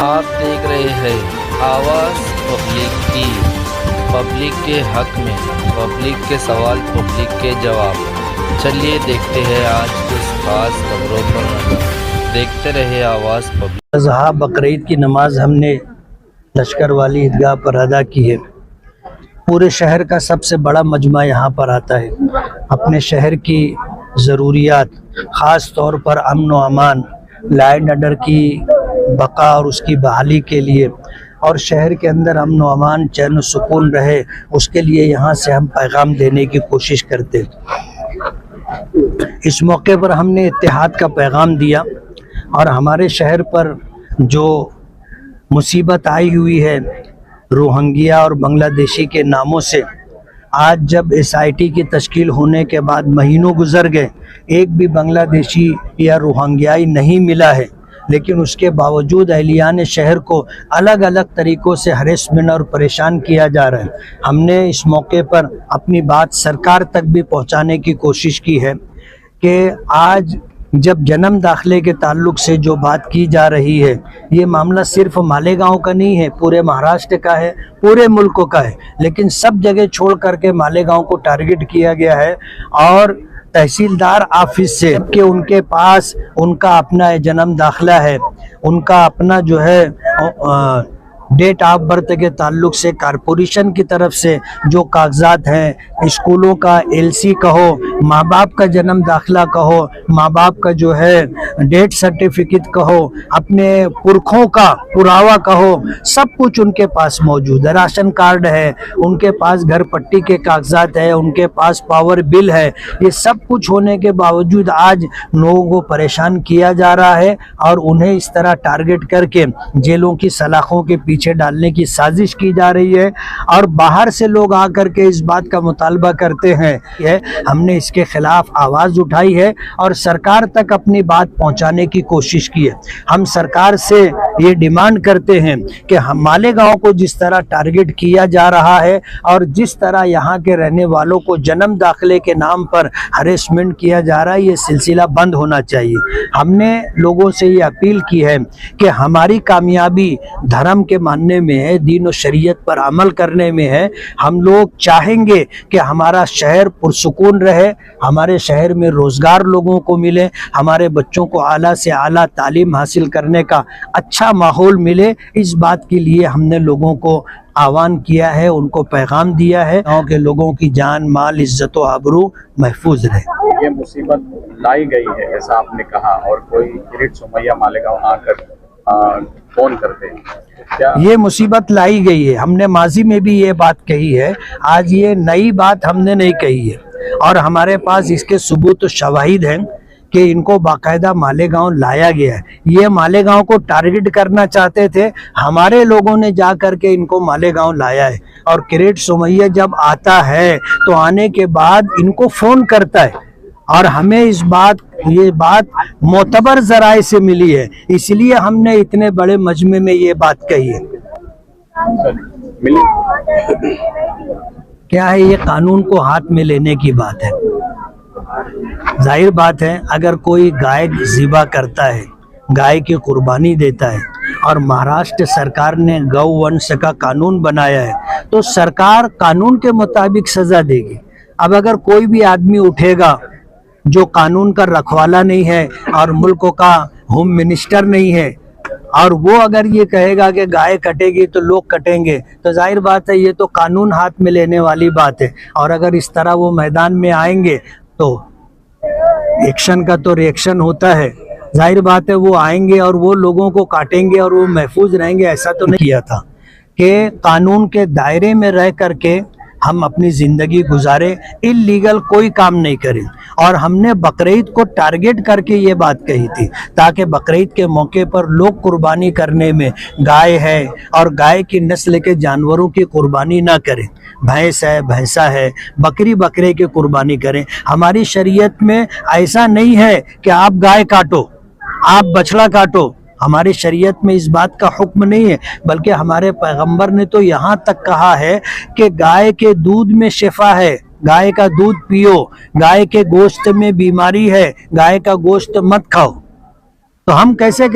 آپ دیکھ رہے ہیں آواز پبلک کے حق میں، پبلک کے سوال، پبلک کے جواب۔ چلیے دیکھتے ہیں آج کچھ خاص خبروں پر نظر۔ دیکھتے رہے آواز پبلک۔ اضحیٰ بقرعید کی نماز ہم نے لشکر والی عیدگاہ پر ادا کی ہے۔ پورے شہر کا سب سے بڑا مجمع یہاں پر آتا ہے۔ اپنے شہر کی ضروریات، خاص طور پر امن و امان، لا اینڈ آرڈر کی بقا اور اس کی بحالی کے لیے، اور شہر کے اندر امن و امان، چین و سکون رہے، اس کے لیے یہاں سے ہم پیغام دینے کی کوشش کرتے ہیں۔ اس موقع پر ہم نے اتحاد کا پیغام دیا، اور ہمارے شہر پر جو مصیبت آئی ہوئی ہے روہنگیا اور بنگلہ دیشی کے ناموں سے، آج جب SIT کی تشکیل ہونے کے بعد مہینوں گزر گئے، ایک بھی بنگلہ دیشی یا روہنگیائی نہیں ملا ہے، لیکن اس کے باوجود اہلیان شہر کو الگ الگ طریقوں سے ہریسمنٹ اور پریشان کیا جا رہا ہے۔ ہم نے اس موقع پر اپنی بات سرکار تک بھی پہنچانے کی کوشش کی ہے کہ آج جب جنم داخلے کے تعلق سے جو بات کی جا رہی ہے، یہ معاملہ صرف مالیگاؤں کا نہیں ہے، پورے مہاراشٹر کا ہے، پورے ملک کا ہے، لیکن سب جگہ چھوڑ کر کے مالیگاؤں کو ٹارگٹ کیا گیا ہے، اور تحصیلدار آفس سے کہ ان کے پاس ان کا اپنا جنم داخلہ ہے، ان کا اپنا جو ہے ڈیٹ آف برتھ کے تعلق سے کارپوریشن کی طرف سے جو کاغذات ہیں، اسکولوں کا LC کہو، ماں باپ کا جنم داخلہ کہو، ماں باپ کا جو ہے ڈیتھ سرٹیفکیٹ کہو، اپنے پرکھوں کا پراوا کہو، سب کچھ ان کے پاس موجود ہے۔ راشن کارڈ ہے، ان کے پاس گھر پٹی کے کاغذات ہے، ان کے پاس پاور بل ہے۔ یہ سب کچھ ہونے کے باوجود آج لوگوں کو پریشان کیا جا رہا ہے، اور انہیں اس طرح ٹارگٹ کر کے جیلوں کی سلاخوں کے پیچھے ڈالنے کی سازش کی جا رہی ہے، اور باہر سے لوگ آ کر کے اس بات کا مطالبہ کرتے ہیں۔ ہم نے اس کے خلاف آواز اٹھائی ہے اور سرکار تک اپنی بات پہنچانے کی کوشش کی ہے۔ ہم سرکار سے یہ ڈیمانڈ کرتے ہیں کہ ہم مالیگاؤں کو جس طرح ٹارگٹ کیا جا رہا ہے، اور جس طرح یہاں کے رہنے والوں کو جنم داخلے کے نام پر ہریسمنٹ کیا جا رہا ہے، یہ سلسلہ بند ہونا چاہیے۔ ہم نے لوگوں سے یہ اپیل کی ہے کہ ہماری کامیابی دھرم کے ماننے میں ہے، دین و شریعت پر عمل کرنے میں ہے۔ ہم لوگ چاہیں گے کہ ہمارا شہر پرسکون رہے، ہمارے شہر میں روزگار لوگوں کو ملے، ہمارے بچوں کو اعلیٰ سے اعلیٰ تعلیم حاصل کرنے کا اچھا ماحول ملے۔ اس بات کے لیے ہم نے لوگوں کو آہوان کیا ہے، ان کو پیغام دیا ہے، گاؤں کے لوگوں کی جان، مال، عزت و آبرو محفوظ رہے۔ یہ مصیبت لائی گئی ہے ایسا آپ نے کہا، اور کوئی کریٹ سمیہ مالیگاؤں آ کر فون کرتے ہیں، یہ مصیبت لائی گئی ہے۔ ہم نے ماضی میں بھی یہ بات کہی ہے، آج یہ نئی بات ہم نے نہیں کہی ہے، اور ہمارے پاس اس کے ثبوت و شواہد ہیں کہ ان کو باقاعدہ مالیگاؤں لایا گیا ہے۔ یہ مالیگاؤں کو ٹارگٹ کرنا چاہتے تھے، ہمارے لوگوں نے جا کر کے ان کو مالیگاؤں لایا ہے، اور کریٹ سمیہ جب آتا ہے تو آنے کے بعد ان کو فون کرتا ہے، اور ہمیں یہ بات معتبر ذرائع سے ملی ہے، اس لیے ہم نے اتنے بڑے مجمع میں یہ بات کہی ہے۔ کیا ہے، یہ قانون کو ہاتھ میں لینے کی بات ہے۔ ظاہر بات ہے، اگر کوئی گائے ذبح کرتا ہے، گائے کی قربانی دیتا ہے، اور مہاراشٹر سرکار نے گو ونش کا قانون بنایا ہے، تو سرکار قانون کے مطابق سزا دے گی۔ اب اگر کوئی بھی آدمی اٹھے گا جو قانون کا رکھوالا نہیں ہے، اور ملک کا ہوم منسٹر نہیں ہے، اور وہ اگر یہ کہے گا کہ گائے کٹے گی تو لوگ کٹیں گے، تو ظاہر بات ہے یہ تو قانون ہاتھ میں لینے والی بات ہے۔ اور اگر اس طرح وہ میدان میں آئیں گے تو ایکشن کا تو ریئیکشن ہوتا ہے، ظاہر بات ہے وہ آئیں گے اور وہ لوگوں کو کاٹیں گے اور وہ محفوظ رہیں گے۔ ایسا تو نہیں کیا تھا کہ قانون کے دائرے میں رہ کر کے ہم اپنی زندگی گزارے، اللیگل کوئی کام نہیں کریں۔ اور ہم نے بقرعید کو ٹارگٹ کر کے یہ بات کہی تھی، تاکہ بقرعید کے موقع پر لوگ قربانی کرنے میں، گائے ہے اور گائے کی نسل کے جانوروں کی قربانی نہ کریں، بھینس ہے، بھینسا ہے، بکرے کی قربانی کریں۔ ہماری شریعت میں ایسا نہیں ہے کہ آپ گائے کاٹو، آپ بچڑا کاٹو، ہماری شریعت میں اس بات کا حکم نہیں ہے، بلکہ ہمارے پیغمبر نے تو یہاں تک کہا ہے کہ گائے کے دودھ میں شفا ہے، گائے کا دودھ پیو، گائے کے گوشت میں بیماری ہے، گائے کا گوشت مت کھاؤ۔ تو ہم کیسے